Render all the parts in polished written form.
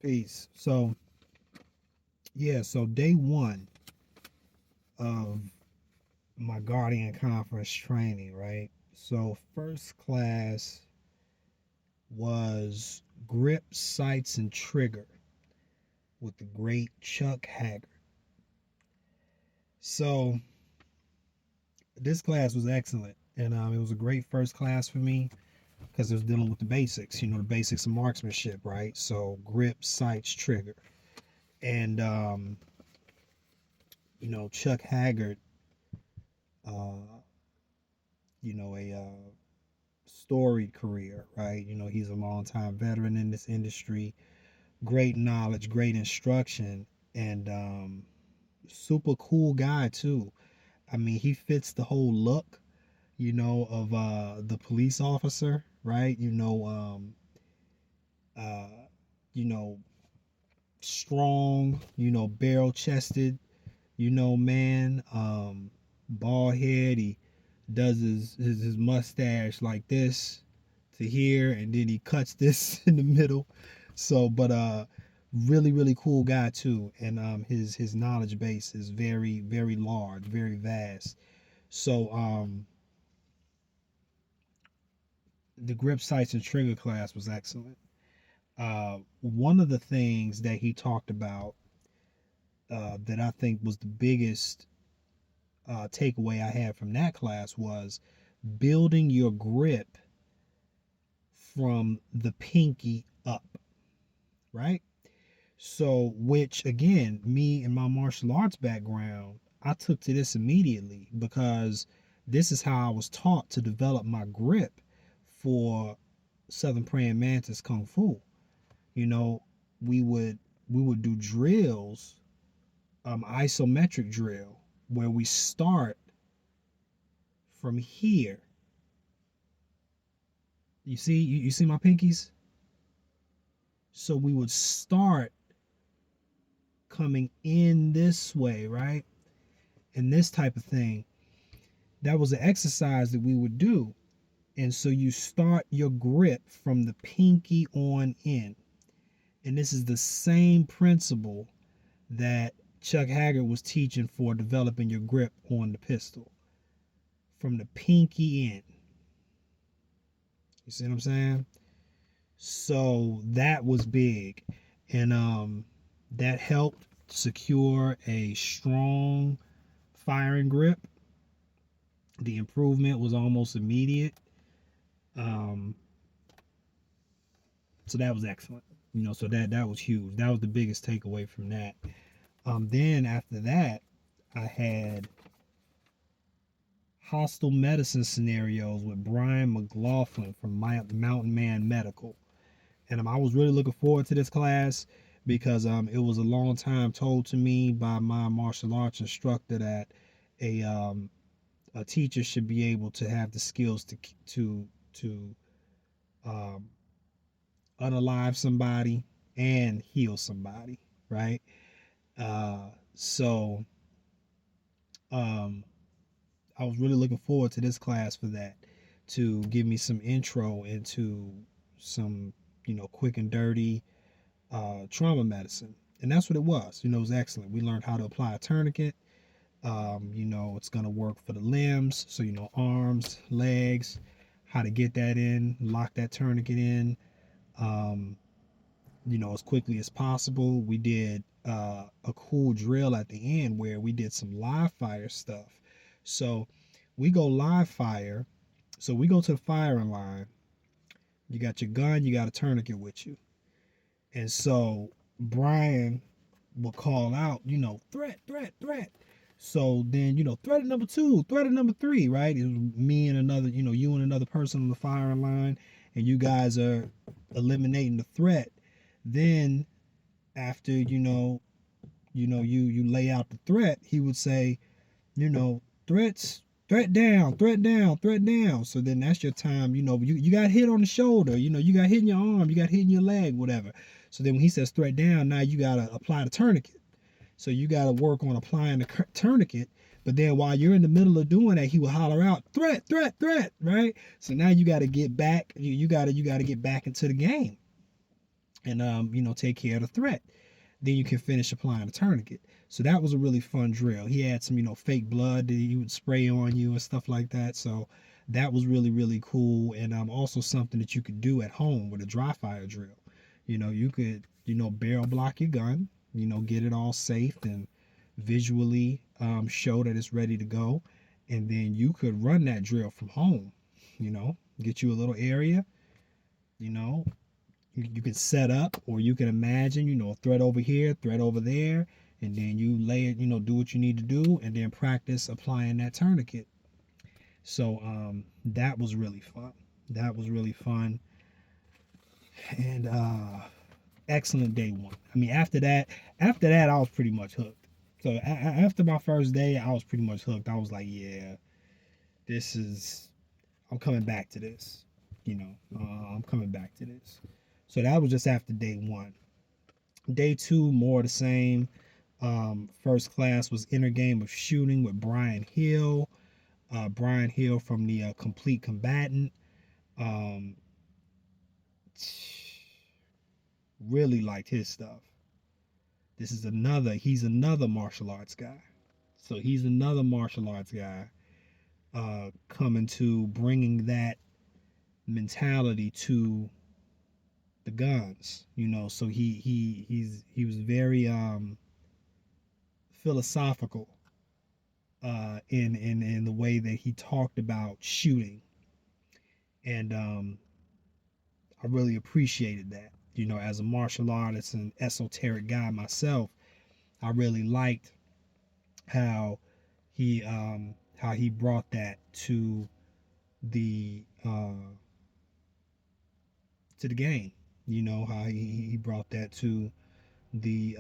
Peace. So, yeah, so day one of my Guardian Conference training, right? So, first class was grip, sights, and trigger with the great Chuck Haggard. So, this class was excellent. And it was a great first class for me because it was dealing with the basics, the basics of marksmanship, right? So, grip, sights, trigger. And, Chuck Haggard, uh, a storied career, right? He's a longtime veteran in this industry, great knowledge, great instruction, and super cool guy too. I mean, he fits the whole look, of the police officer, right? Uh, you know, strong, barrel chested, man, bald head. He does his mustache like this to here, and then he cuts this in the middle. So, but really cool guy too, and his knowledge base is very large, very vast. So the grip sights and trigger class was excellent. One of the things that he talked about that I think was the biggest takeaway I had from that class was building your grip from the pinky up, right? So, which again, me and my martial arts background, I took to this immediately because this is how I was taught to develop my grip for Southern Praying Mantis Kung Fu. You know, we would we would do drills, isometric drill, where we start from here. You see my pinkies? So we would start coming in this way, right? And this type of thing. That was an exercise that we would do. And so you start your grip from the pinky on in. And this is the same principle that Chuck Haggard was teaching for developing your grip on the pistol. From the pinky in. You see what I'm saying? So that was big. And that helped secure a strong firing grip. The improvement was almost immediate. Um, so that was excellent. So that was huge. That was the biggest takeaway from that. Then after that, I had hostile medicine scenarios with Brian McLaughlin from Mountain Man Medical, and I was really looking forward to this class because it was a long time told to me by my martial arts instructor that a teacher should be able to have the skills to um, unalive somebody and heal somebody, right? So um, I was really looking forward to this class for that, to give me some intro into some, quick and dirty trauma medicine. And that's what it was. It was excellent. We learned how to apply a tourniquet. It's going to work for the limbs. So, arms, legs, how to get that in, lock that tourniquet in, um, as quickly as possible. We did a cool drill at the end where we did some live fire stuff. So we go live fire. So we go to the firing line. You got your gun, you got a tourniquet with you. And so Brian will call out, threat, threat, threat. So then, threat number 2, threat number 3, right? It was me and another, you and another person on the firing line, and you guys are eliminating the threat. Then after, you lay out the threat, he would say, threats, threat down, threat down, threat down. So then that's your time, you got hit on the shoulder, you got hit in your arm, you got hit in your leg, whatever. So then when he says threat down, now you got to apply the tourniquet. So you got to work on applying the tourniquet. But then while you're in the middle of doing that, he will holler out, threat, threat, threat, right? So now you got to get back, you got to get back into the game. and take care of the threat. Then you can finish applying the tourniquet. So that was a really fun drill. He had some, fake blood that he would spray on you and stuff like that. So that was really, really cool. And also something that you could do at home with a dry fire drill. You could, barrel block your gun, get it all safe and visually show that it's ready to go. And then you could run that drill from home, get you a little area, you know, you can set up, or you can imagine, thread over here, thread over there, and then you lay it, do what you need to do, and then practice applying that tourniquet. So that was really fun. That was really fun, and excellent day one. I mean, after that, I was pretty much hooked. So after my first day, I was pretty much hooked. I was like, yeah, this is. I'm coming back to this. I'm coming back to this. So that was just after day one. Day two, more of the same. First class was inner game of shooting with Brian Hill. Brian Hill from the Complete Combatant. Um, really liked his stuff. He's another martial arts guy. So he's another martial arts guy coming to bringing that mentality to the guns. So he was very philosophical in the way that he talked about shooting, and I really appreciated that. As a martial artist and esoteric guy myself, I really liked how he brought that the to the game. How he brought that to the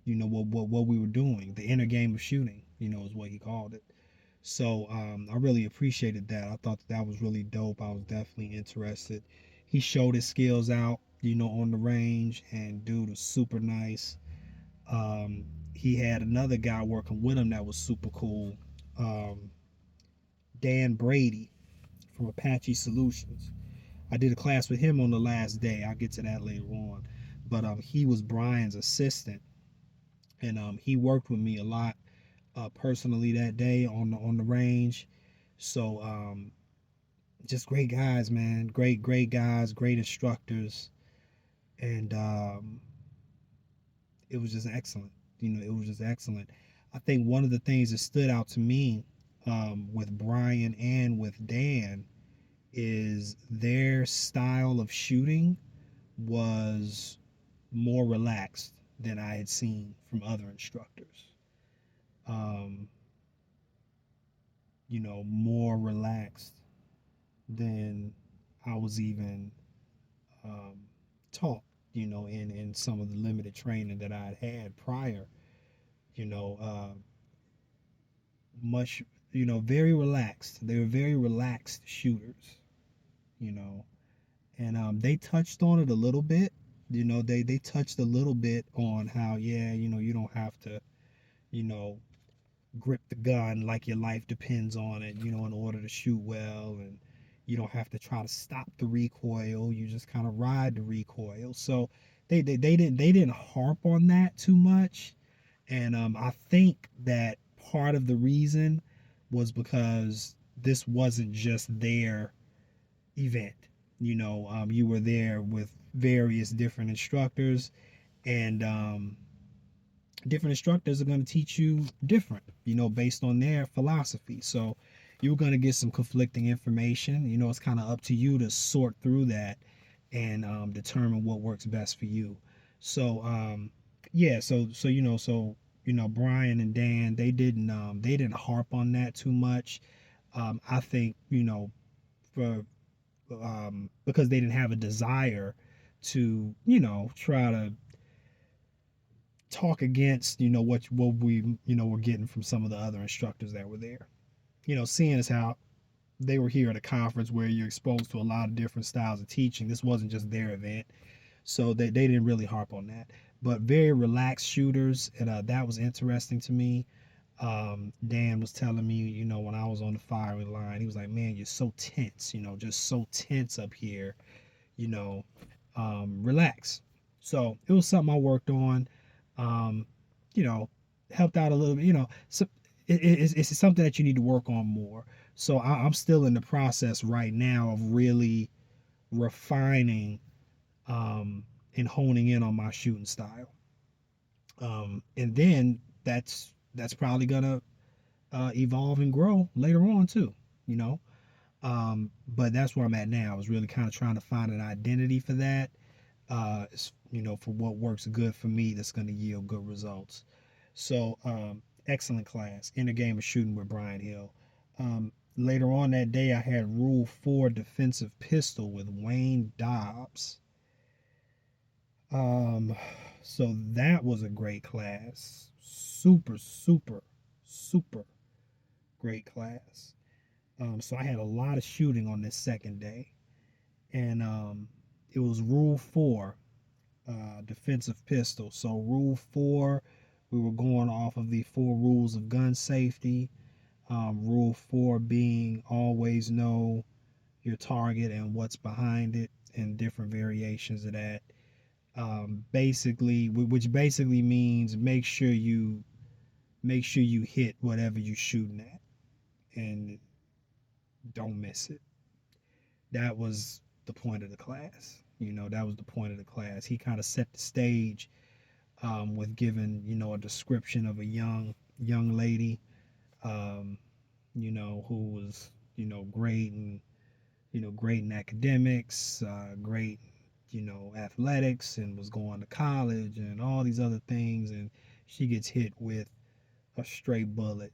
what we were doing, the inner game of shooting. Is what he called it. So I really appreciated that. I thought that was really dope. I was definitely interested. He showed his skills out, on the range, and dude was super nice. He had another guy working with him that was super cool, um, Dan Brady from Apache Solutions. I did a class with him on the last day. I'll get to that later on. But he was Brian's assistant, and he worked with me a lot personally that day on the range. So just great guys, man. Great guys, great instructors, and it was just excellent. It was just excellent. I think one of the things that stood out to me with Brian and with Dan is their style of shooting was more relaxed than I had seen from other instructors. Um, more relaxed than I was even um, taught, in some of the limited training that I'd had prior, you know, much, very relaxed. They were very relaxed shooters, you know, and they touched on it a little bit. They touched a little bit on how, yeah, you don't have to, you know, grip the gun like your life depends on it, in order to shoot well, and you don't have to try to stop the recoil. You just kind of ride the recoil. So they didn't harp on that too much, and I think that part of the reason was because this wasn't just their event. You were there with various different instructors, and different instructors are going to teach you different, based on their philosophy. So you're going to get some conflicting information. It's kind of up to you to sort through that and determine what works best for you. So yeah, Brian and Dan, they didn't harp on that too much. I think, for because they didn't have a desire to, try to talk against, what we, were getting from some of the other instructors that were there. Seeing as how they were here at a conference where you're exposed to a lot of different styles of teaching. This wasn't just their event, so they didn't really harp on that. But very relaxed shooters, and that was interesting to me. Dan was telling me, when I was on the firing line, he was like, "Man, you're so tense, just so tense up here. you know, relax. So it was something I worked on. Um, you know, helped out a little bit. So it's something that you need to work on more. So I'm still in the process right now of really refining and honing in on my shooting style. And then that's probably gonna evolve and grow later on too. You know, but that's where I'm at now. I was really kind of trying to find an identity for that. For what works good for me, that's going to yield good results. So, excellent class in the game of shooting with Brian Hill. Later on that day, I had Rule 4 defensive pistol with Wayne Dobbs. Um, so that was a great class. Super, super, super great class. So I had a lot of shooting on this second day, and it was Rule 4 defensive pistol. So Rule 4, we were going off of the 4 rules of gun safety. Rule 4 being always know your target and what's behind it, and different variations of that. Which basically means make sure you hit whatever you're shooting at and don't miss it. That was the point of the class. That was the point of the class. He kind of set the stage with giving a description of a young lady, um, who was great and great in academics, great athletics, and was going to college and all these other things, and she gets hit with a stray bullet,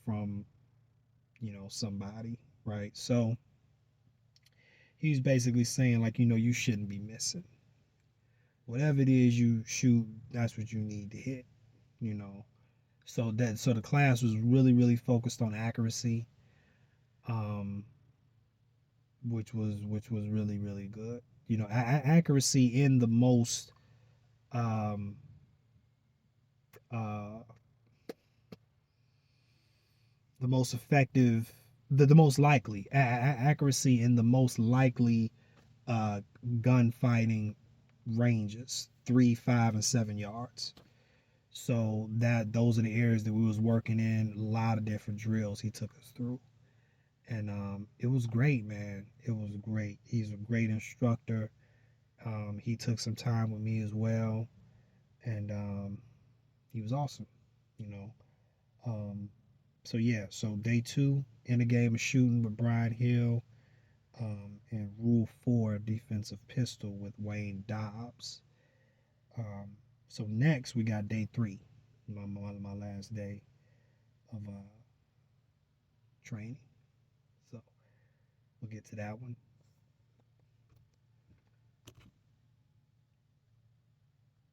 from somebody, right? So he's basically saying, like, you shouldn't be missing. Whatever it is you shoot, that's what you need to hit, you know. So the class was really, really focused on accuracy, um, which was really, really good. Accuracy in um, uh, the most effective, the most likely accuracy in the most likely uh, gunfighting ranges, 3, 5, and 7 yards. So those are the areas that we was working in. A lot of different drills he took us through, and it was great, man. It was great. He's a great instructor. He took some time with me as well, and he was awesome. You know. Um, so yeah, so day 2 in the game of shooting with Brian Hill, and Rule 4 defensive pistol with Wayne Dobbs. Um, so next we got day 3, my last day of training. So we'll get to that one.